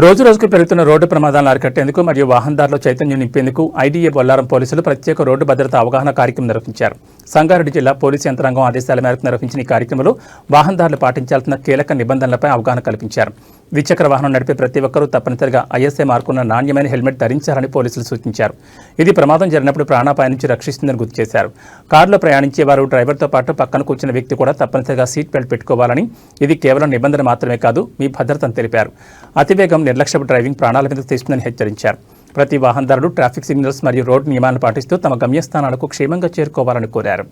రోజు రోజుకు పెరుగుతున్న రోడ్డు ప్రమాదాలను అరికట్టేందుకు మరియు వాహనదారుల చైతన్యం నింపేందుకు ఐడీఏ బొల్లారం పోలీసులు ప్రత్యేక రోడ్డు భద్రతా అవగాహన కార్యక్రమం నిర్వహించారు. సంగారెడ్డి జిల్లా పోలీసు యంత్రాంగం ఆదేశాల మేరకు నిర్వహించిన ఈ కార్యక్రమంలో వాహనదారులు పాటించాల్సిన కీలక నిబంధనలపై అవగాహన కల్పించారు. ద్విచక్ర వాహనం నడిపే ప్రతి ఒక్కరూ తప్పనిసరిగా ఐఎస్ఐ మార్కున్న నాణ్యమైన హెల్మెట్ ధరించాలని పోలీసులు సూచించారు. ఇది ప్రమాదం జరిగినప్పుడు ప్రాణాపాయం నుంచి రక్షిస్తుందని గుర్తు చేశారు. కారులో ప్రయాణించే వారు డ్రైవర్తో పాటు పక్కన కూర్చున్న వ్యక్తి కూడా తప్పనిసరిగా సీట్ బెల్ట్ పెట్టుకోవాలని, ఇది కేవలం నిబంధన మాత్రమే కాదు, మీ భద్రతను తెలిపారు. అతివేగం, నిర్లక్ష్యపు డ్రైవింగ్ ప్రాణాల మీదకు తీస్తుందని హెచ్చరించారు. ప్రతి వాహనదారుడు ట్రాఫిక్ సిగ్నల్స్ మరియు రోడ్డు నియమాలను పాటిస్తూ తమ గమ్యస్థానాలకు క్షేమంగా చేరుకోవాలని కోరారు.